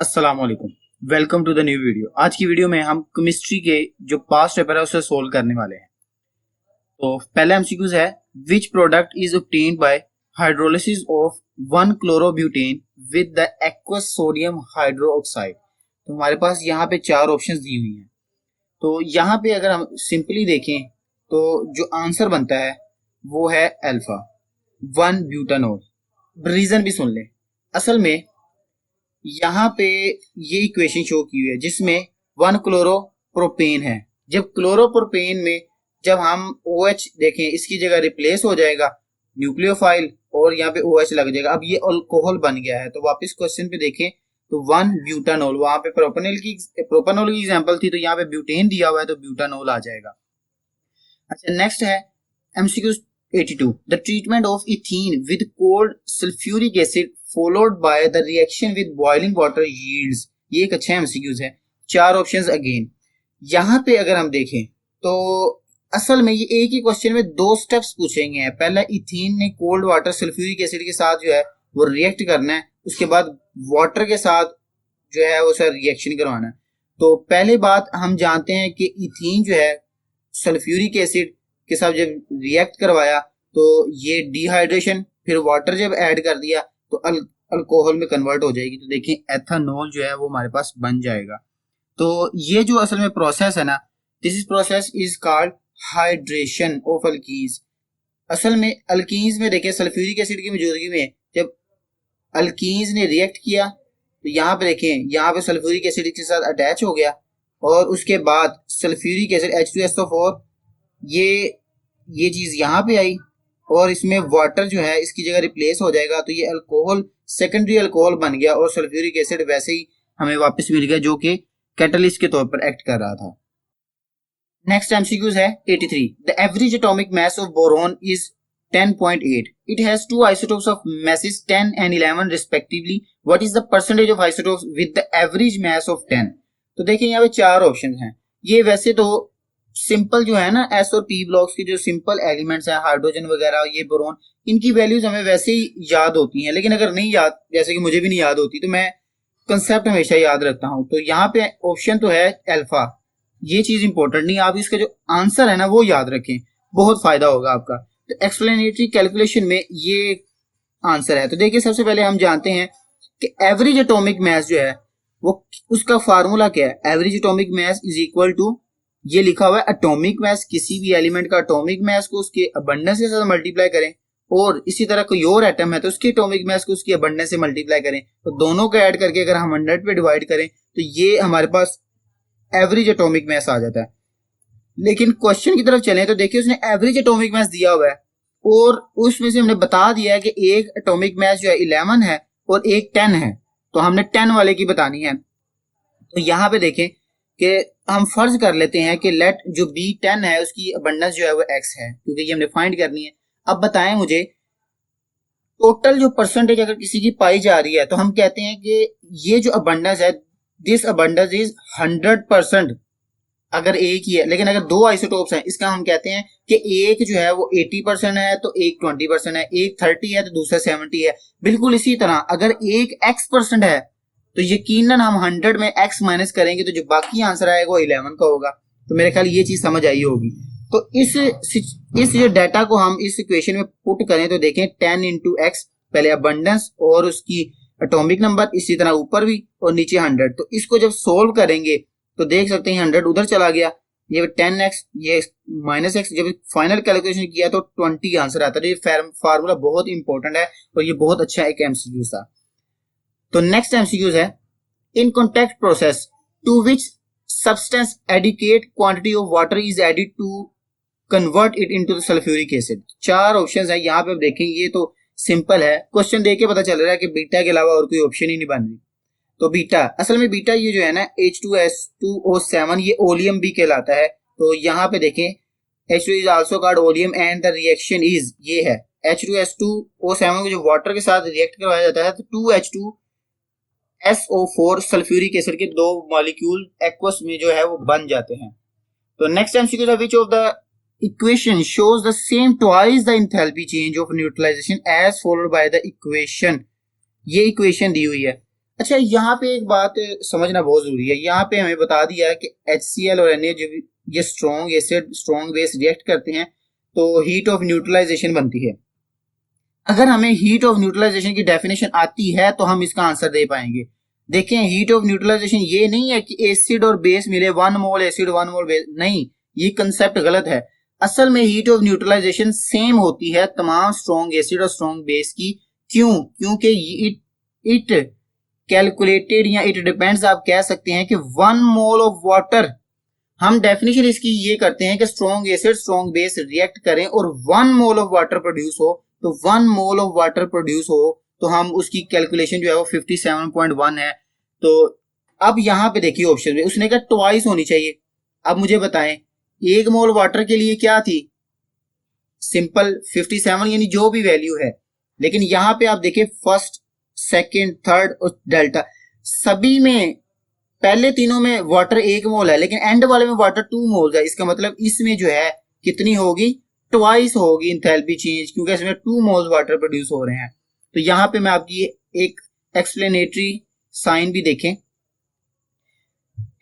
अस्सलाम वालेकुम। Welcome to the new video. आज की वीडियो में हम केमिस्ट्री के जो पास्ट पेपर है उसे सोल्व करने वाले हैं। तो पहला एमसीक्यूज है, which product is obtained by hydrolysis of 1 chlorobutane with the aqueous sodium hydroxide. तो हमारे पास यहाँ पे चार ऑप्शंस दी हुई हैं। तो यहाँ पे अगर हम सिंपली देखें तो जो आंसर बनता है वो है अल्फा 1 ब्यूटानॉल। रीजन भी सुन लें। असल में यहाँ पे ये इक्वेशन शो की हुई है जिसमें 1 क्लोरोप्रोपेन है। जब क्लोरोप्रोपेन में जब हम OH देखें, इसकी जगह रिप्लेस हो जाएगा न्यूक्लियोफाइल और यहाँ पे OH लग जाएगा। अब ये अल्कोहल बन गया है। तो वापस क्वेश्चन पे देखें तो 1 ब्यूटानॉल, वहां पे प्रोपेनॉल की एग्जांपल थी, तो यहाँ पे ब्यूटेन दिया हुआ है तो ब्यूटानॉल आ जाएगा। अच्छा, नेक्स्ट है MCQ 82, the treatment of ethene with cold sulphuric acid followed by the reaction with boiling water yields. ये एक अच्छा MCQs है। चार ऑप्शंस अगेन। यहाँ पे अगर हम देखें तो असल में ये एक ही क्वेश्चन में दो स्टेप्स पूछेंगे हैं। पहला इथीन ने कोल्ड वाटर सल्फ्यूरिक एसिड के साथ जो है वो रिएक्ट करना है, उसके बाद वाटर के साथ जो है वो सर रिएक्शन करवाना है। तो पहले बात हम जानते हैं कि इथीन जो है सल्फ्यूरिक एसिड के साथ जब रिएक्ट करवाया तो ये डिहाइड्रेशन, फिर वाटर जब ऐड कर दिया तो अल्कोहल में कन्वर्ट हो जाएगी। तो देखिए एथेनॉल जो है वो हमारे पास बन जाएगा। तो ये जो असल में प्रोसेस है ना, this is process is called hydration of alkenes. असल में अल्कीन्स में देखिए सल्फ्यूरिक एसिड की मौजूदगी में जब अल्कीन्स ने रिएक्ट किया तो यहाँ पे देखें, यहाँ पे सल्फ्यूरिक एसिड के साथ अटैच हो गया और उसके बाद सल्फ्यूरिक एसिड H2SO4 ये चीज यहाँ पे आई और इसमें वाटर जो है इसकी जगह रिप्लेस हो जाएगा। तो ये अल्कोहल सेकेंडरी अल्कोहल बन गया और सल्फ्यूरिक एसिड वैसे ही हमें वापस मिल गया जो कि कैटलिस्ट के तौर पर एक्ट कर रहा था। नेक्स्ट एमसीक्यूज है 83, the average atomic mass of boron is 10.8. It has two isotopes of masses 10 and 11 respectively. What is the percentage of isotopes with the average mass of 10? तो देखिए यहाँ पे चार ऑप्शन हैं। ये वैसे तो सिंपल जो है ना S और P ब्लॉक्स के जो सिंपल एलिमेंट्स हैं, हाइड्रोजन वगैरह, ये बोरोन, इनकी वैल्यूज हमें वैसे ही याद होती हैं। लेकिन अगर नहीं याद, जैसे कि मुझे भी नहीं याद होती, तो मैं कंसेप्ट हमेशा याद रखता हूँ। तो यहाँ पे ऑप्शन तो है अल्फा। ये चीज इंपॉर्टेंट नहीं, आप इसका जो आंसर है ना वो याद रखें, बहुत फायदा होगा आपका। तो एक्सप्लेनेटरी कैलकुलेशन में ये आंसर है। तो देखिए सबसे पहले हम जानते हैं कि एवरेज एटॉमिक मास जो है वो उसका फार्मूला क्या है। Average atomic mass is equal to, ये लिखा हुआ है एटॉमिक मास, किसी भी एलिमेंट का एटॉमिक मास को उसके अबंडेंस के साथ मल्टीप्लाई करें, और इसी तरह कोई और एटम है तो उसके एटॉमिक मास को उसकी अबंडेंस से मल्टीप्लाई करें। तो दोनों को ऐड करके अगर हम 100 पे डिवाइड करें तो ये हमारे पास एवरेज एटॉमिक मास आ जाता है। लेकिन क्वेश्चन की तरफ चलें तो देखिए उसने एवरेज एटॉमिक मास दिया हुआ है और उसमें से हमने बता दिया है कि एक एटॉमिक मास जो है 11 है और एक 10 है, तो हमने 10 वाले की बतानी है। तो यहाँ पे देखें कि हम फर्ज कर लेते हैं कि लेट जो B10 है उसकी अबंडेंस जो है वो x है, क्योंकि ये हमने फाइंड करनी है। अब बताएं मुझे टोटल जो परसेंटेज अगर किसी की पाई जा रही है तो हम कहते हैं कि ये जो अबंडेंस है, दिस अबंडेंस इज 100% अगर एक ही है। लेकिन अगर दो आइसोटोप्स हैं, इसका हम कहते हैं कि एक जो है वो 80% है तो एक 20% है, एक 30 है तो दूसरा 70 है। बिल्कुल इसी तरह अगर एक x% है तो यकीनन हम 100 में x माइनस करेंगे तो जो बाकी आंसर आएगा वो 11 का होगा। तो मेरे ख्याल ये चीज समझ आई होगी। तो इस जो डाटा को हम इस इक्वेशन में पुट करें तो देखें 10 इंटू एक्स, पहले अबंडेंस और उसकी एटॉमिक नंबर, इसी तरह ऊपर भी और नीचे 100। तो इसको जब सोल्व करेंगे तो देख सकते हैं 100 उधर चला गया, ये 10x ये माइनस एक्स, जब फाइनल कैलकुलेशन किया तो 20 आंसर आता है। ये फार्मूला बहुत इंपॉर्टेंट है और ये बहुत अच्छा एक एमसीक्यू था। तो नेक्स्ट एमसीक्यू है, in contact process to which substance adequate quantity of water is added to convert it into sulphuric acid. चार ऑप्शंस है यहाँ पे। आप देखें ये तो सिंपल है, क्वेश्चन देख के पता चल रहा है कि बीटा के अलावा और कोई ऑप्शन ही नहीं बन रही। तो बीटा, असल में बीटा ये जो है ना H2S2O7 ये ओलियम भी कहलाता है। तो यहाँ पे देखें H2 is also called oleum and the reaction is, ये है H2S2O7 को जो वाटर के साथ रिएक्ट करवाया जाता है तो 2H2SO4 सल्फ्यूरिक एसिड के दो मॉलिक्यूल एक्वस में जो है वो बन जाते हैं। तो नेक्स्ट एमसीक्यू है, which of the equation shows the same twice the enthalpy change of neutralisation as followed by the equation. ये इक्वेशन दी हुई है। अच्छा, यहाँ पे एक बात समझना बहुत जरूरी है। यहाँ पे हमें बता दिया है कि HCl और Na जो ये strong acid strong base react करते हैं तो हीट ऑफ न्यूट्रलाइजेशन बनती है। अगर हमें हीट ऑफ न्यूट्रलाइजेशन की डेफिनेशन आती है तो हम इसका आंसर दे पाएंगे। देखें, हीट ऑफ न्यूट्रलाइजेशन ये नहीं है कि एसिड और बेस मिले, 1 मोल एसिड 1 मोल बेस, नहीं, ये कंसेप्ट गलत है। असल में हीट ऑफ न्यूट्रलाइजेशन सेम होती है तमाम स्ट्रॉन्ग एसिड और स्ट्रॉन्ग बेस की। क्यों? क्योंकि इट कैलकुलेटेड या इट डिपेंड्स, आप कह सकते हैं कि 1 मोल ऑफ वाटर, हम डेफिनेशन इसकी ये करते हैं कि strong acid strong base react करें और 1 मोल ऑफ वाटर प्रोड्यूस हो, तो 1 मोल ऑफ वाटर प्रोड्यूस हो तो हम उसकी कैलकुलेशन जो है वो 57.1 है। तो अब यहां पे देखिए ऑप्शन में उसने कहा ट्वाइस होनी चाहिए। अब मुझे बताएं, 1 मोल वाटर के लिए क्या थी? सिंपल 57, यानी जो भी वैल्यू है। लेकिन यहां पे आप देखिए फर्स्ट सेकंड थर्ड और डेल्टा, सभी में पहले तीनों में वाटर 1 मोल है लेकिन एंड वाले में वाटर 2 मोल है। इसका मतलब इसमें जो है कितनी होगी? ट्वाइस होगी इंथैल्पी चेंज, क्योंकि इसमें 2 मोल वाटर प्रोड्यूस हो रहे हैं। तो यहां पे मैं आपकी एक एक्सप्लेनेटरी साइन भी देखें।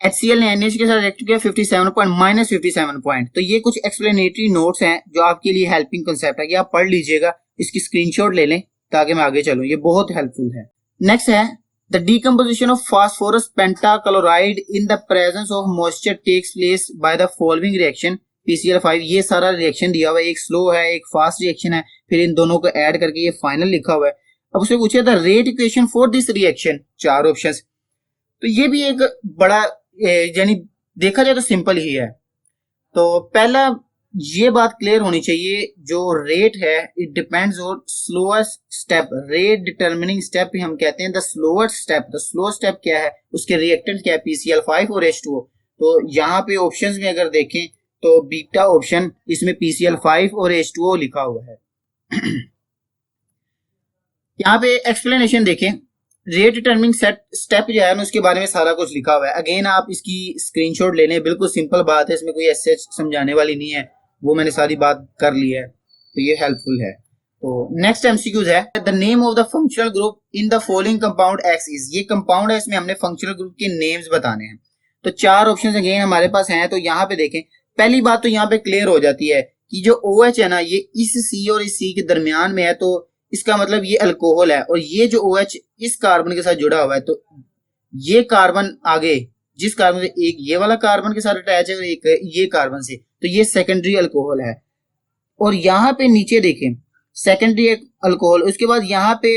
HCl ने NH के साथ रिएक्ट किया 57 पॉइंट माइनस 57 पॉइंट। तो ये कुछ एक्सप्लेनेटरी नोट्स हैं जो आपके लिए हेल्पिंग कंसेप्ट है, कि आप पढ़ लीजिएगा, इसकी स्क्रीनशॉट ले लें ताकि मैं आगे चलूं, ये बहुत हेल्पफुल है। नेक्स्ट है the decomposition of phosphorus pentachloride in the presence of moisture takes place by the following reaction PCl5। ये सारा रिएक्शन दिया हुआ है, एक स्लो है एक फास्ट रिएक्शन है, फिर इन दोनों को ऐड करके ये फाइनल लिखा हुआ है। अब उससे पूछे the rate equation for this reaction, 4 options. तो ये भी एक बड़ा यानी देखा जाए तो सिंपल ही है। तो पहला ये बात क्लियर होनी चाहिए, जो रेट है it depends on slowest step. Rate determining step हम कहते हैं the slowest step. The slow step क्या है, उसके रिएक्टेंट क्या है? PCl5 और H2O। तो यहाँ पे ऑप्शंस में अगर देखें तो बीटा ऑप्शन, इसमें PCl5 और H2O लिखा हुआ है। यहाँ पे एक्सप्लेनेशन देखें, रेट डिटर्मिनिंग स्टेप जो है ना उसके बारे में सारा कुछ लिखा हुआ है। अगेन आप इसकी स्क्रीनशॉट ले लें, बिल्कुल सिंपल बात है, इसमें कोई ऐसे समझाने वाली नहीं है, वो मैंने सारी बात कर ली है, तो ये हेल्पफुल है। तो नेक्स्ट MCQs है the name of the functional group in the following compound X is. ये कंपाउंड है, इसमें हमने फंक्शनल ग्रुप के नेम्स बताने हैं। तो 4 ऑप्शन अगेन हमारे पास हैं। तो यहाँ पे देखें, पहली बात तो यहाँ पे क्लियर हो जाती है कि जो OH है ना ये इस C और इस C के दरमियान में है, तो इसका मतलब ये अल्कोहल है। और ये जो OH इस कार्बन के साथ जुड़ा हुआ है, तो ये कार्बन आगे जिस कार्बन से, एक ये वाला कार्बन के साथ अटैच है और एक ये कार्बन से, तो ये सेकेंडरी अल्कोहल है। और यहाँ पे नीचे देखें सेकेंडरी अल्कोहल, उसके बाद यहाँ पे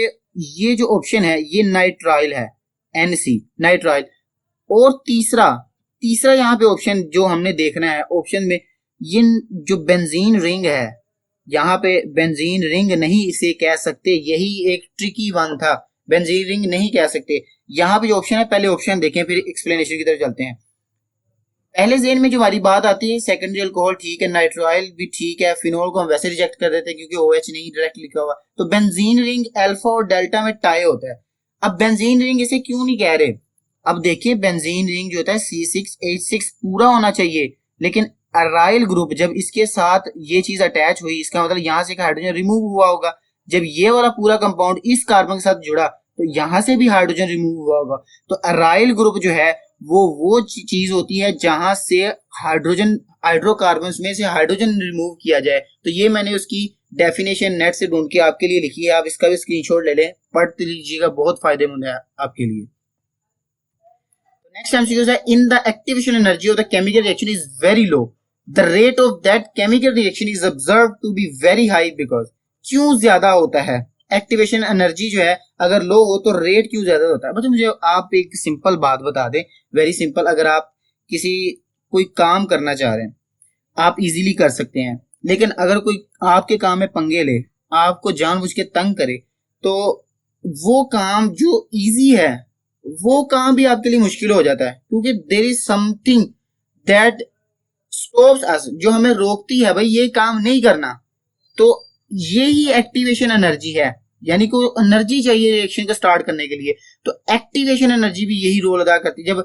ये जो ऑप्शन है ये नाइट्राइल है, NC नाइट्राइल। और तीसरा यहाँ पे ऑप्शन जो हमने देखना है, ऑप्शन में ये जो बेंजीन रिंग है, यहाँ पे बेंजीन रिंग नहीं इसे कह सकते, यही एक ट्रिकी वन था, बेंजीन रिंग नहीं कह सकते। यहाँ पे जो ऑप्शन है पहले ऑप्शन देखें फिर एक्सप्लेनेशन की तरफ चलते हैं। पहले जेन में जो हमारी बात आती है सेकेंडरी अल्कोहल ठीक है, नाइट्राइल भी ठीक है, फिनोल को हम वैसे रिजेक्ट कर देते हैं क्योंकि OH नहीं डायरेक्ट लिखा हुआ। तो बेंजीन रिंग अल्फा और डेल्टा में टाई होता है। अब बेंजीन रिंग इसे क्यों नहीं कह रहे? अब देखिए बेंजीन रिंग जो होता है C6H6 पूरा होना चाहिए, लेकिन अराइल ग्रुप जब इसके साथ ये चीज अटैच हुई, इसका मतलब यहाँ से हाइड्रोजन रिमूव हुआ होगा। जब ये वाला पूरा कंपाउंड इस कार्बन के साथ जुड़ा तो यहाँ से भी हाइड्रोजन रिमूव हुआ होगा। तो अराइल ग्रुप जो है वो चीज होती है जहां से हाइड्रोजन हाइड्रोकार्बन में से हाइड्रोजन रिमूव किया जाए। तो ये मैंने उसकी डेफिनेशन नेट से ढूंढ के आपके लिए लिखी है, आप इसका भी स्क्रीनशॉट ले लें, पढ़ लीजिएगा, बहुत फायदेमंद है आपके लिए। नेक्स्ट MCQ है in the activation energy of the chemical reaction is very low, the rate of that chemical reaction is observe to be very high because. क्यों ज्यादा होता है एक्टिवेशन एनर्जी जो है, अगर लो हो तो रेट क्यों ज्यादा होता है? मतलब मुझे आप एक सिंपल बात बता दें, वेरी सिंपल। अगर आप कोई काम करना चाह रहे हैं आप इजीली कर सकते हैं, लेकिन अगर कोई आपके काम में पंगे ले, आपको जानबूझ के तंग करे, तो वो काम जो इजी है वो काम भी आपके लिए मुश्किल हो जाता है, क्योंकि there is something that stops us, जो हमें रोकती है भाई ये काम नहीं करना। तो ये ही एक्टिवेशन एनर्जी है, यानी को एनर्जी चाहिए रिएक्शन को स्टार्ट करने के लिए। तो एक्टिवेशन एनर्जी भी यही रोल अदा करती है। जब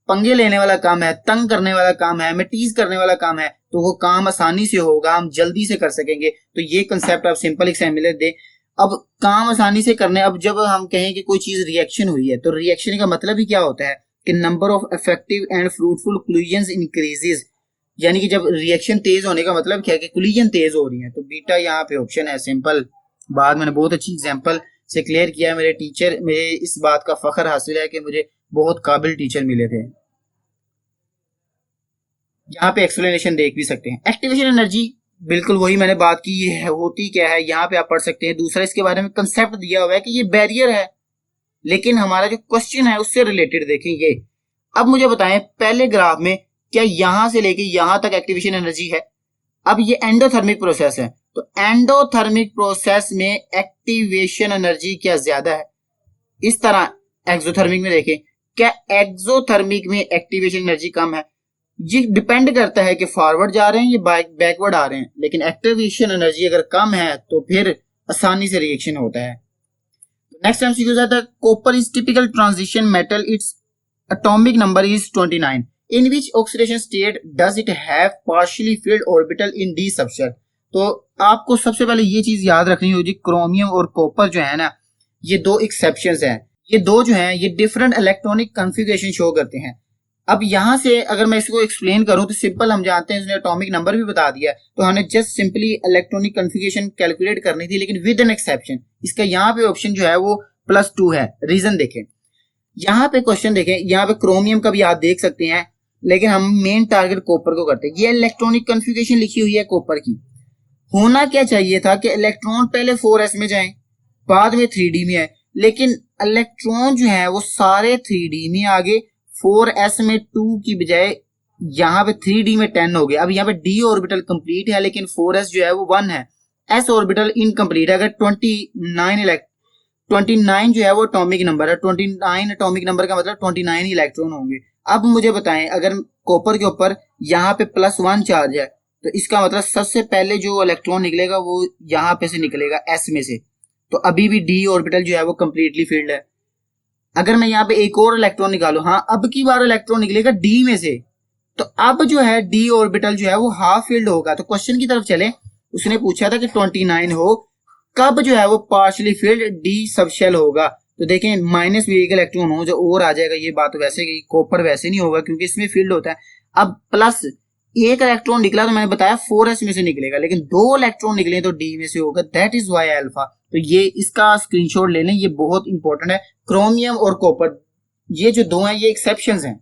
पंगे लेने वाला काम है, तंग करने वाला काम है, हमें टीज करने वाला काम है, तो वो काम आसानी से होगा, हम जल्दी से कर सकेंगे। तो ये कंसेप्ट आप सिंपल एग्जाम्पल दे, अब काम आसानी से करने, अब जब हम कहें कि कोई चीज रिएक्शन हुई है तो रिएक्शन का मतलब ही क्या होता है कि number of effective and fruitful collisions increases, यानी कि जब रिएक्शन तेज होने का मतलब क्या है कि कोलिजन तेज हो रही है। तो बीटा यहाँ पे ऑप्शन है, सिंपल बात। मैंने बहुत अच्छी एग्जांपल से क्लियर किया है। मेरे टीचर, मुझे इस बात का फख्र हासिल है कि मुझे बहुत काबिल टीचर मिले थे। यहाँ पे एक्सप्लेनेशन देख भी सकते हैं। एक्टिवेशन एनर्जी बिल्कुल वही मैंने बात की है, होती क्या है यहाँ पे आप पढ़ सकते हैं। दूसरा इसके बारे में कंसेप्ट दिया हुआ है कि ये बैरियर है, लेकिन हमारा जो क्वेश्चन है उससे रिलेटेड देखें ये। अब मुझे बताएं पहले ग्राफ में क्या यहां से लेके यहां तक एक्टिवेशन एनर्जी है? अब ये एंडोथर्मिक प्रोसेस है, तो एंडोथर्मिक प्रोसेस में एक्टिवेशन एनर्जी क्या ज्यादा है? इस तरह एक्सोथर्मिक में देखें, क्या एक्सोथर्मिक में एक्टिवेशन एनर्जी कम है? ये डिपेंड करता है कि फॉरवर्ड जा रहे हैं या बैकवर्ड आ रहे हैं, लेकिन एक्टिवेशन एनर्जी अगर कम है तो फिर आसानी से रिएक्शन होता है। नेक्स्ट एमसीक्यू है, copper is typical transition metal, its atomic number is 29, in which oxidation state does it have partially field orbital in D subshell. तो आपको सबसे पहले ये चीज याद रखनी होगी, क्रोमियम और कॉपर जो है ना, ये दो एक्सेप्शंस हैं। ये दो जो हैं ये डिफरेंट इलेक्ट्रॉनिक कॉन्फ़िगरेशन शो करते हैं। अब यहां से अगर मैं इसको एक्सप्लेन करूं तो सिंपल, हम जानते हैं उसने एटॉमिक नंबर भी बता दिया, तो हमें just simply electronic configuration calculate करनी थी, लेकिन विद एन एक्सेप्शन। इसका यहाँ पे ऑप्शन जो है वो +2 है। रीजन देखें, यहाँ पे क्वेश्चन देखें, यहाँ पे क्रोमियम का भी आप देख सकते हैं, लेकिन हम मेन टारगेट कॉपर को करते हैं। ये इलेक्ट्रॉनिक कॉन्फ़िगरेशन लिखी हुई है कॉपर की। होना क्या चाहिए था कि इलेक्ट्रॉन पहले 4s में जाएं, बाद में 3d में आए, लेकिन इलेक्ट्रॉन जो है वो सारे 3d में आ गए, 4s में 2 की बजाय यहाँ पे 3d में 10 हो गया। अब यहाँ पे d ऑर्बिटल कंप्लीट है, लेकिन 4s जो है वो 1 है, s ऑर्बिटल इनकम्प्लीट है। अगर 29 जो है वो एटॉमिक नंबर है, 29 एटॉमिक नंबर का मतलब 29 इलेक्ट्रॉन होंगे। अब मुझे बताएं, अगर कॉपर के ऊपर यहाँ पे +1 चार्ज है, तो इसका मतलब सबसे पहले जो इलेक्ट्रॉन निकलेगा वो यहाँ पे से निकलेगा, s में से। तो अभी भी d ऑर्बिटल जो है वो कंप्लीटली फील्ड है। अगर मैं यहाँ पे एक और इलेक्ट्रॉन निकालू, हाँ अब की बार इलेक्ट्रॉन निकलेगा d में से, तो अब जो है d ऑर्बिटल जो है वो हाफ फील्ड होगा। तो क्वेश्चन की तरफ चले, उसने पूछा था कि 29 हो, कब जो है वो पार्शली फील्ड d सबशेल होगा? तो देखें माइनस भी एक इलेक्ट्रॉन हो जो और आ जाएगा, ये बात वैसे की कॉपर वैसे नहीं होगा क्योंकि इसमें फील्ड होता है। अब प्लस एक इलेक्ट्रॉन निकला तो मैंने बताया 4s में से निकलेगा, लेकिन 2 इलेक्ट्रॉन निकले तो d में से होगा, दैट इज वाई अल्फा। तो ये इसका स्क्रीनशॉट ले लें, ये बहुत इंपॉर्टेंट है। क्रोमियम और कॉपर ये जो दो हैं ये एक्सेप्शंस हैं।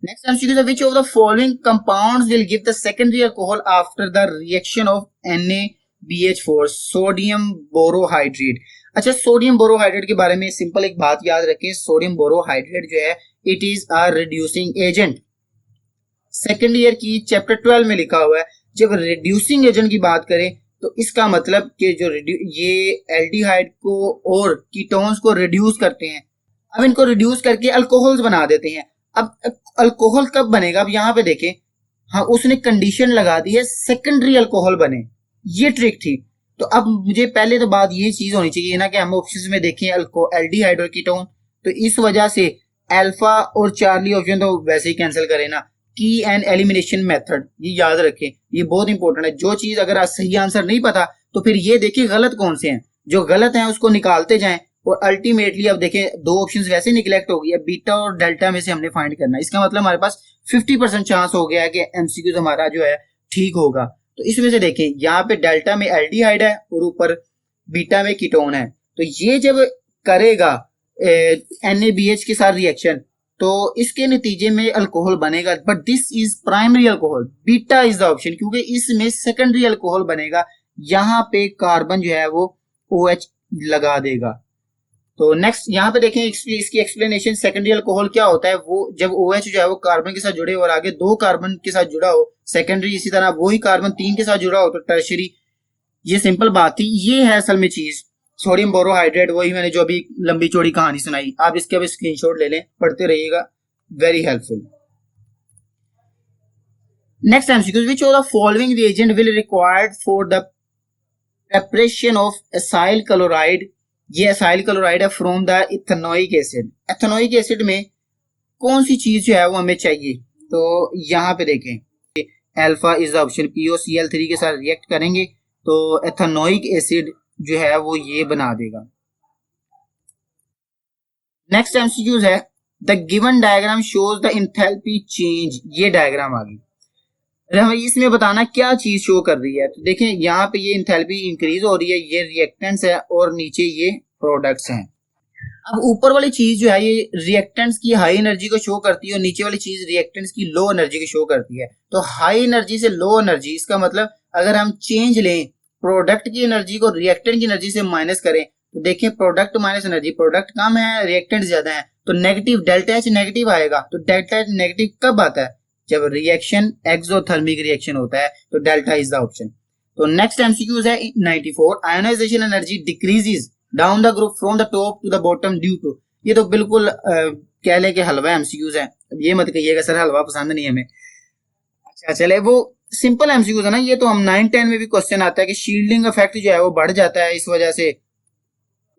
नेक्स्ट एमसीक्यू है, which of the following compounds will give the secondary alcohol after the reaction of NaBH4, sodium borohydrate. अच्छा, सोडियम बोरोहाइड्रेट के बारे में सिंपल एक बात याद रखें, सोडियम बोरोहाइड्रेट जो है it is a reducing agent. Second year की चैप्टर 12 में लिखा हुआ है, जब रिड्यूसिंग एजेंट की बात करें तो इसका मतलब कि जो ये एल्डिहाइड को और कीटोन्स को रिड्यूस करते हैं। अब इनको रिड्यूस करके अल्कोहल्स बना देते हैं। अब अल्कोहल कब बनेगा? अब यहाँ पे देखें, हाँ उसने कंडीशन लगा दी है सेकेंडरी अल्कोहल बने, ये ट्रिक थी। तो अब मुझे पहले तो बात ये चीज होनी चाहिए ना कि हम ऑप्शन में देखें एल्डिहाइड और कीटोन, तो इस वजह से अल्फा और चार्ली ऑप्शन तो वैसे ही कैंसिल करें ना। की एंड एलिमिनेशन मेथड ये याद रखें, ये बहुत इंपॉर्टेंट है। जो चीज अगर सही आंसर नहीं पता तो फिर ये देखिए गलत कौन से हैं, जो गलत हैं उसको निकालते जाएं, और अल्टीमेटली अब देखें 2 ऑप्शंस वैसे निगलेक्ट हो गई, बीटा और डेल्टा में से हमने फाइंड करना है। इसका मतलब हमारे पास 50% चांस हो गया है कि एमसीक्यू हमारा जो है ठीक होगा। तो इसमें से देखें, यहाँ पे डेल्टा में एल्डिहाइड है और ऊपर बीटा में कीटोन है, तो ये जब करेगा NaBH के साथ रिएक्शन तो इसके नतीजे में अल्कोहल बनेगा, but this is primary alcohol, beta is the option, क्योंकि इसमें सेकेंडरी अल्कोहल बनेगा। यहाँ पे कार्बन जो है वो OH लगा देगा। तो नेक्स्ट यहाँ पे देखें इसकी एक्सप्लेनेशन, सेकेंडरी अल्कोहल क्या होता है, वो जब OH जो है वो कार्बन के साथ जुड़े और आगे 2 कार्बन के साथ जुड़ा हो सेकेंडरी, इसी तरह वही कार्बन 3 के साथ जुड़ा हो तो टर्शरी। ये सिंपल बात थी, ये है असल में चीज सोडियम बोरोहाइड्रेट। वही मैंने जो अभी लंबी चौड़ी कहानी सुनाई, आप इसके अब स्क्रीनशॉट ले लें, पढ़ते रहिएगा, very helpful. Next MCQ, which of the following reagent will required for the preparation of acyl chloride. ये एसाइल क्लोराइड है from the ethanoic acid. Ethanoic acid में कौन सी चीज जो है वो हमें चाहिए? तो यहाँ पे देखें, alpha is the option, POCl3 के साथ रिएक्ट करेंगे तो एथेनोइक एसिड जो है वो ये बना देगा। नेक्स्ट एमसीक्यूज है the given diagram shows the enthalpy change. ये डायग्राम आ गई, हमें इसमें बताना क्या चीज शो कर रही है। तो देखें यहाँ पे ये इंथैल्पी इंक्रीज हो रही है, ये रिएक्टेंट्स है और नीचे ये प्रोडक्ट्स हैं। अब ऊपर वाली चीज जो है ये रिएक्टेंट्स की हाई एनर्जी को शो करती है और नीचे वाली चीज रिएक्टेंट्स की लो एनर्जी को शो करती है। तो हाई एनर्जी से लो एनर्जी, इसका मतलब अगर हम चेंज लें प्रोडक्ट की एनर्जी को रिएक्टेंट की एनर्जी से माइनस करें तो देखें प्रोडक्ट माइनस एनर्जी, प्रोडक्ट कम है रिएक्टेंट ज्यादा है, तो नेगेटिव डेल्टा एच नेगेटिव आएगा। तो डेल्टा एच नेगेटिव कब आता है? जब रिएक्शन एक्सोथर्मिक रिएक्शन होता है, तो डेल्टा इज द ऑप्शन। तो नेक्स्ट एमसीक्यूज है 94 ionisation energy decreases down the group from the top to the bottom due to. ये तो बिल्कुल कह ले कि हलवा एमसीक्यूज है, ये मत कहिएगा सर हलवा पसंद नहीं हमें। अच्छा चले, वो सिंपल एमसीक्यूज है ना, ये तो हम 9-10 में भी क्वेश्चन आता है कि शील्डिंग इफेक्ट जो है वो बढ़ जाता है, इस वजह से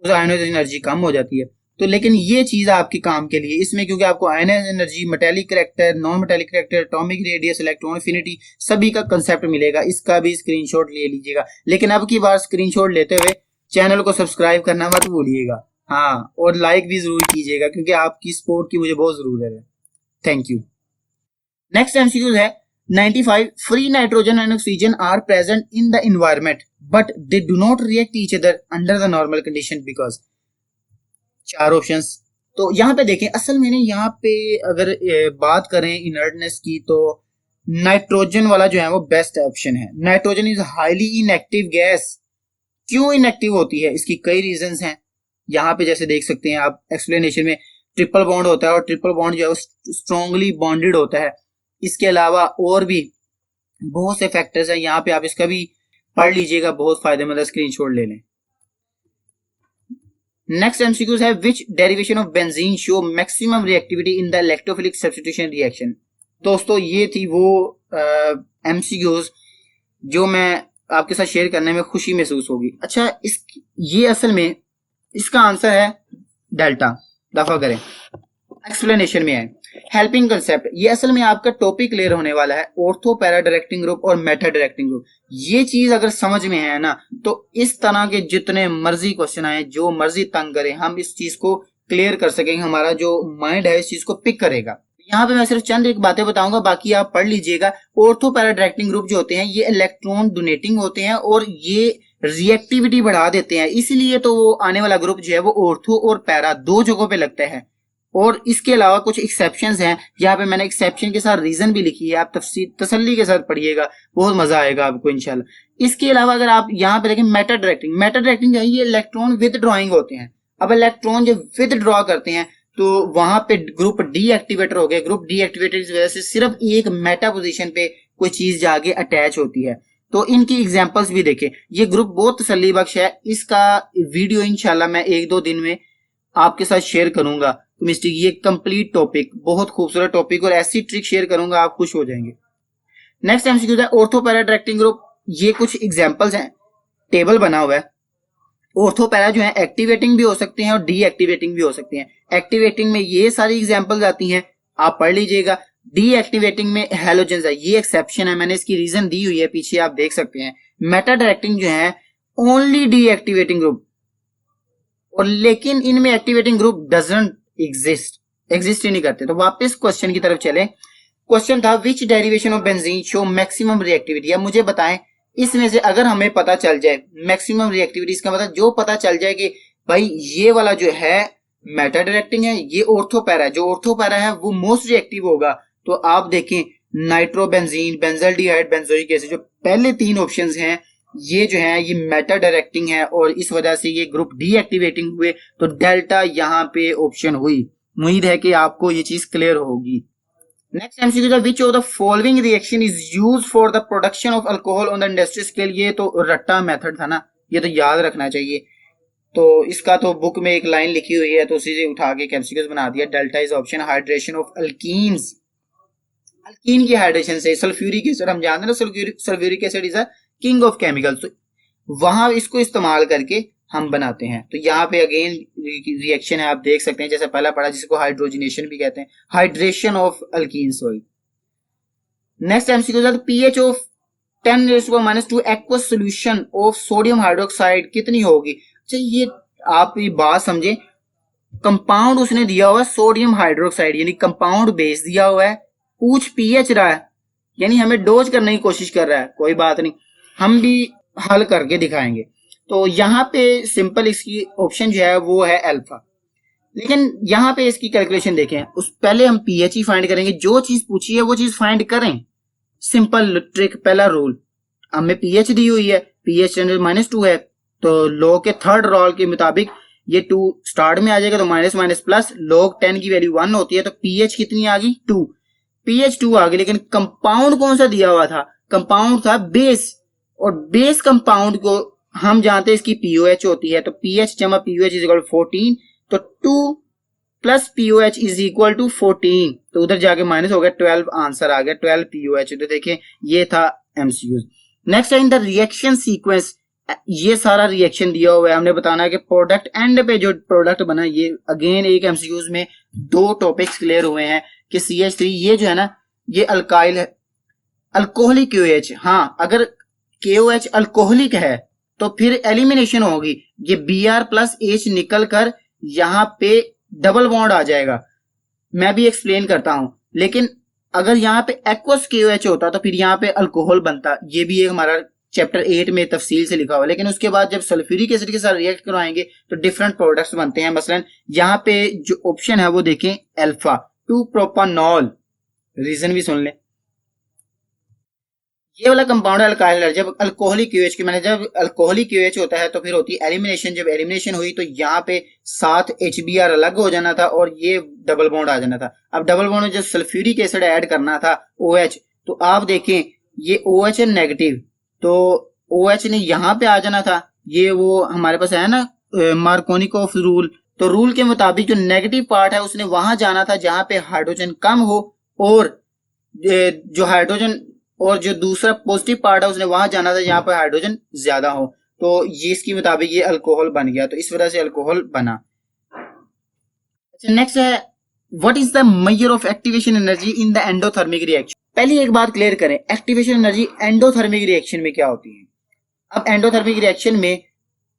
उस आयोनाइजेशन एनर्जी कम हो जाती है। तो लेकिन ये चीज आपके काम के लिए इसमें, क्योंकि आपको ionisation energy, metallic character, non metallic character, atomic radius, electron affinity सभी का कंसेप्ट मिलेगा। इसका भी स्क्रीनशॉट ले लीजिएगा, लेकिन अब की बार स्क्रीनशॉट लेते हुए चैनल को सब्सक्राइब करना मत भूलिएगा, हाँ, और लाइक भी जरूर कीजिएगा क्योंकि आपकी सपोर्ट की मुझे बहुत जरूरत है। Thank you. नेक्स्ट एमसीक्यू है 95 free nitrogen and oxygen are present in the environment but they do not react each other under the normal condition because. चार ऑप्शंस। तो यहाँ पे देखें, असल में यहाँ पे अगर बात करें इनर्टनेस की तो नाइट्रोजन वाला जो है वो बेस्ट ऑप्शन है। Nitrogen is highly inactive gas. क्यों इनएक्टिव होती है? इसकी कई रीजंस हैं। यहाँ पे जैसे देख सकते हैं आप एक्सप्लेनेशन में, ट्रिपल बॉन्ड होता है और ट्रिपल बॉन्ड जो है स्ट्रॉन्गली बॉन्डेड होता है। इसके अलावा और भी बहुत से फैक्टर्स हैं, यहाँ पे आप इसका भी पढ़ लीजिएगा, बहुत फायदेमंद है, स्क्रीनशॉट ले लें। नेक्स्ट एमसीक्यूज है which derivation of benzene show maximum reactivity in the electrophilic substitution reaction. दोस्तों ये थी वो एमसीक्यूज जो मैं आपके साथ शेयर करने में खुशी महसूस होगी। अच्छा, ये असल में इसका आंसर है डेल्टा। दफा करें, एक्सप्लेनेशन में है हेल्पिंग कंसेप्ट। ये असल में आपका टॉपिक क्लियर होने वाला है, ऑर्थो पैरा डायरेक्टिंग ग्रुप और मेटा डायरेक्टिंग ग्रुप। ये चीज अगर समझ में है ना, तो इस तरह के जितने मर्जी क्वेश्चन आए, जो मर्जी तंग करें, हम इस चीज को क्लियर कर सकेंगे। हमारा जो माइंड है इस चीज को पिक करेगा। यहाँ पे मैं सिर्फ चंद एक बातें बताऊंगा, बाकी आप पढ़ लीजिएगा। ऑर्थो पैरा डायरेक्टिंग ग्रुप जो होते हैं ये इलेक्ट्रॉन डोनेटिंग होते हैं और ये रिएक्टिविटी बढ़ा देते हैं, इसलिए तो वो आने वाला ग्रुप जो है वो ऑर्थो और पैरा दो जगहों पे लगता है। और इसके अलावा कुछ एक्सेप्शंस हैं, यहाँ पे मैंने एक्सेप्शन के साथ रीजन भी लिखी है, आप तसल्ली के साथ पढ़िएगा, बहुत मजा आएगा आपको इंशाल्लाह। इसके अलावा अगर आप यहाँ पे देखें मेटा डायरेक्टिंग जो है ये इलेक्ट्रॉन विद ड्रॉइंग होते हैं। अब इलेक्ट्रॉन जब विद ड्रॉ करते हैं तो वहां पे ग्रुप डी एक्टिवेटर हो गया। ग्रुप डी एक्टिवेटर की वजह से सिर्फ एक मेटा पोजीशन पे कोई चीज जाके अटैच होती है। तो इनकी एग्जांपल्स भी देखें, ये ग्रुप बहुत तसल्ली बख्श है। इसका वीडियो इंशाल्लाह मैं 1-2 दिन में आपके साथ शेयर करूंगा। केमिस्ट्री ये कंप्लीट टॉपिक, बहुत खूबसूरत टॉपिक, और ऐसी ट्रिक शेयर करूंगा आप खुश हो जाएंगे। नेक्स्ट एमसीक्यू है ऑर्थो पैरा डायरेक्टिंग ग्रुप। ये कुछ एग्जांपल्स हैं, टेबल बना हुआ है। ऑर्थो पैरा जो है एक्टिवेटिंग भी हो सकते हैं और डीएक्टिवेटिंग भी हो सकते हैं। एक्टिवेटिंग में ये सारी एग्जांपल्स आती हैं, आप पढ़ लीजिएगा। डीएक्टिवेटिंग में हैलोजेंस है, ये एक्सेप्शन है, मैंने इसकी रीजन दी हुई है पीछे, आप देख सकते हैं। मेटा डायरेक्टिंग जो है ओनली डीएक्टिवेटिंग ग्रुप, और लेकिन इनमें एक्टिवेटिंग ग्रुप डजंट एग्जिस्ट ही नहीं करते। तो वापस क्वेश्चन की तरफ चले। क्वेश्चन था which derivation of benzene show maximum reactivity. अब मुझे बताएं इसमें से अगर हमें पता चल जाए मैक्सिमम रिएक्टिविटी, इसका मतलब जो पता चल जाए कि भाई ये वाला जो है मेटा डायरेक्टिंग है, ये ऑर्थो पैरा है, जो ऑर्थो पैरा है वो मोस्ट रिएक्टिव होगा। तो आप देखें नाइट्रोबेंजीन, बेंजल्डिहाइड, बेंजोइक एसिड, जो पहले 3 ऑप्शंस हैं ये जो है ये मेटा डायरेक्टिंग है और इस वजह से ये ग्रुप डीएक्टिवेटिंग हुए। तो डेल्टा यहाँ पे ऑप्शन हुई। उम्मीद है कि आपको ये चीज क्लियर होगी। नेक्स्ट एमसीक्यू है which of the following reaction is used for the production of alcohol on the industry scale. ये तो रट्टा मेथड था ना, ये तो याद रखना चाहिए। तो इसका तो बुक में एक लाइन लिखी हुई है, तो उसी से उठा के एमसीक्यूज बना दिया। Delta is option hydration of alkenes. Alkyne की हाइड्रेशन से सल्फ्यूरिक एसिड, हम जानते हैं ना sulphuric acid is a king of chemicals, तो वहां इसको इस्तेमाल करके हम बनाते हैं। तो यहाँ पे अगेन रिएक्शन है, आप देख सकते हैं, जैसे पहला पढ़ा जिसको हाइड्रोजनेशन भी कहते हैं, hydration of alkyne soil. Next MCQ pH of 10⁻² aqueous solution of sodium hydroxide कितनी होगी। अच्छा ये आप ये बात समझे, कंपाउंड उसने दिया हुआ है सोडियम हाइड्रोक्साइड यानी कंपाउंड बेस दिया हुआ है, पूछ पीएच रहा है यानी हमें डोज करने की कोशिश कर रहा है। कोई बात नहीं, हम भी हल करके दिखाएंगे। तो यहाँ पे सिंपल इसकी ऑप्शन जो है वो है अल्फा, लेकिन यहाँ पे इसकी कैलकुलेशन देखें, उस पहले हम पीएच ही फाइंड करेंगे। जो चीज पूछी है वो चीज फाइंड करें, सिंपल ट्रिक, पहला रूल। हमें पीएच दी हुई है, पीएच 10⁻² है, तो लॉ के थर्ड रूल के मुताबिक ये 2 स्टार्ट में आ जाएगा, तो माइनस माइनस प्लस, log 10 की वैल्यू 1 होती है, तो पीएच कितनी आ गई 2, पीएच 2 आ गई। लेकिन कंपाउंड कौन सा दिया हुआ था, कंपाउंड था बेस, और बेस कंपाउंड को हम जानते हैं इसकी पीओएच होती है, तो पीएच जमा पीओएच इज इक्वल 14, तो 2 plus pOH is equal to 14, तो उधर जाके माइनस हो गया 12, आंसर आ गया 12 पीओएच। तो देखिए ये था MCQs. Next in the reaction sequence, ये सारा रिएक्शन दिया हुआ है, हमने बताना है कि प्रोडक्ट एंड पे जो प्रोडक्ट बना, ये अगेन एक एमसीक्यूज में 2 टॉपिक्स क्लियर हुए हैं कि CH3 ये जो है ना ये अल्काइल है, अल्कोहलिक QH। हाँ, अगर KOH अल्कोहलिक है तो फिर एलिमिनेशन होगी, ये Br+H निकल कर यहाँ पे डबल बॉन्ड आ जाएगा, मैं भी एक्सप्लेन करता हूं। लेकिन अगर यहाँ पे एक्वस KOH होता तो फिर यहाँ पे अल्कोहल बनता, ये भी एक हमारा चैप्टर 8 में तफसील से लिखा हुआ। लेकिन उसके बाद जब सल्फ्यूरिक एसिड के साथ रिएक्ट करवाएंगे तो डिफरेंट प्रोडक्ट्स बनते हैं। मसलन यहाँ पे जो ऑप्शन है वो देखें अल्फा 2 प्रोपानॉल, रीजन भी सुन लें। ये वाला कंपाउंड है अल्काइल है, जब अल्कोहलिक QH की मैंने जब अल्कोहलिक QH होता है तो फिर होती है एलिमिनेशन, जब एलिमिनेशन हुई तो यहाँ पे 7 HBr अलग हो जाना था और ये डबल बॉन्ड आ जाना था। अब डबल बॉन्ड में जब सल्फ्यूरिक एसिड ऐड करना था OH, तो आप देखें ये OH है नेगेटिव, तो OH ने यहाँ पे आ जाना था, ये वो हमारे पास है ना मार्कोनिकोफ रूल, तो रूल के मुताबिक जो नेगेटिव पार्ट है उसने वहां जाना था जहां पे हाइड्रोजन कम हो, और जो हाइड्रोजन और जो दूसरा पॉजिटिव पार्ट है उसने वहां जाना था जहां पर हाइड्रोजन ज्यादा हो। तो ये इसके मुताबिक ये अल्कोहल बन गया, तो इस वजह से अल्कोहल बना। अच्छा नेक्स्ट है what is the measure of activation energy in the endothermic reaction. पहले एक बात क्लियर करें, एक्टिवेशन एनर्जी एंडोथर्मिक रिएक्शन में क्या होती है। अब एंडोथर्मिक रिएक्शन में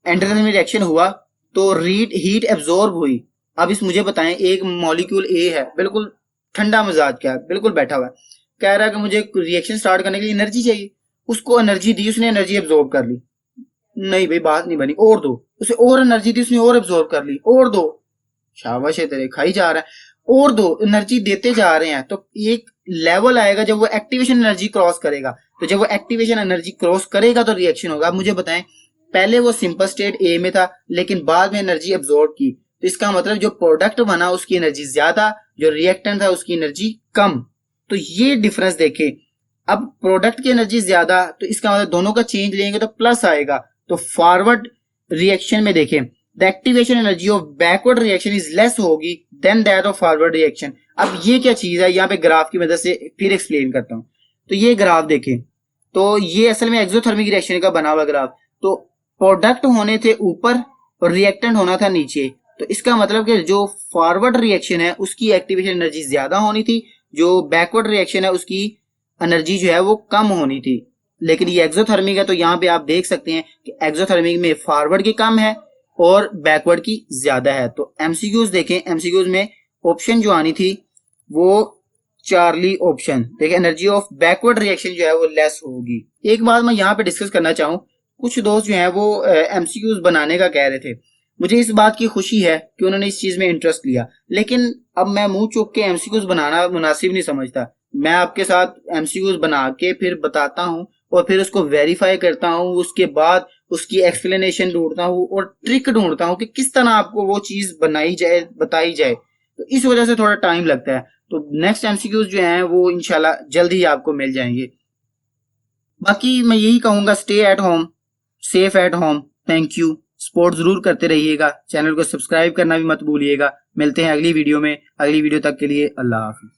एंडोथर्मिक रिएक्शन हुआ तो हीट एब्जॉर्ब हुई। अब इस मुझे बताएं, एक मॉलिक्यूल ए है, बिल्कुल ठंडा मिजाज का, बिल्कुल बैठा हुआ है, कह रहा है कि मुझे रिएक्शन स्टार्ट करने के लिए एनर्जी चाहिए। उसको एनर्जी दी, उसने एनर्जी एब्जॉर्ब कर ली, नहीं भाई बात नहीं बनी, और दो। उसे और एनर्जी दी, उसने और एब्जॉर्ब कर ली, और दो, शाबाश है तेरे, खाई जा रहा है, और दो, एनर्जी देते जा रहे हैं। तो एक लेवल आएगा जब वो एक्टिवेशन एनर्जी क्रॉस करेगा, तो जब वो एक्टिवेशन एनर्जी क्रॉस करेगा तो रिएक्शन होगा। अब मुझे बताएं, पहले वो सिंपल स्टेट ए में था लेकिन बाद में एनर्जी एब्जॉर्ब की, तो इसका मतलब जो प्रोडक्ट बना उसकी एनर्जी ज्यादा, जो रिएक्टेंट था उसकी एनर्जी कम। तो ये डिफरेंस देखें, अब प्रोडक्ट की एनर्जी ज्यादा, तो इसका मतलब दोनों का चेंज लेंगे तो प्लस आएगा। तो फॉरवर्ड रिएक्शन में देखें, the activation energy of backward reaction is less होगी than that of forward reaction. अब ये क्या चीज है, यहाँ पे ग्राफ की मदद से फिर एक्सप्लेन करता हूं। तो ये ग्राफ देखें, तो ये असल में एक्सोथर्मिक रिएक्शन का बना हुआ ग्राफ, तो प्रोडक्ट होने थे ऊपर और रिएक्टेंट होना था नीचे। तो इसका मतलब कि जो फॉरवर्ड रिएक्शन है उसकी एक्टिवेशन एनर्जी ज्यादा होनी थी, जो बैकवर्ड रिएक्शन है उसकी एनर्जी जो है वो कम होनी थी। लेकिन ये एक्सोथर्मिक है, तो यहाँ पे आप देख सकते हैं कि एक्सोथर्मिक में फॉरवर्ड की कम है और बैकवर्ड की ज्यादा है। तो एमसीक्यूज देखें, एमसीक्यूज में ऑप्शन जो आनी थी वो चार्ली ऑप्शन, देखिए एनर्जी ऑफ बैकवर्ड रिएक्शन जो है वो लेस होगी। एक बात मैं यहाँ पे डिस्कस करना चाहूँ, कुछ दोस्त जो है वो एमसीक्यूज बनाने का कह रहे थे, मुझे इस बात की खुशी है कि उन्होंने इस चीज में इंटरेस्ट लिया, लेकिन अब मैं मुंह चूक के एमसीक्यूज बनाना मुनासिब नहीं समझता। मैं आपके साथ एमसीक्यूज बना के फिर बताता हूँ और फिर उसको वेरीफाई करता हूँ, उसके बाद उसकी एक्सप्लेनेशन ढूंढता हूँ और ट्रिक ढूंढता हूँ कि किस तरह आपको वो चीज बनाई जाए, बताई जाए। तो इस वजह से थोड़ा टाइम लगता है। तो नेक्स्ट एमसीक्यूज जो हैं वो इंशाल्लाह जल्द ही आपको मिल जाएंगे। बाकी मैं यही कहूंगा, stay at home, safe at home, thank you. Support जरूर करते रहिएगा, चैनल को सब्सक्राइब करना भी मत भूलिएगा। मिलते हैं अगली वीडियो में, अगली वीडियो तक के लिए अल्लाह हाफिज।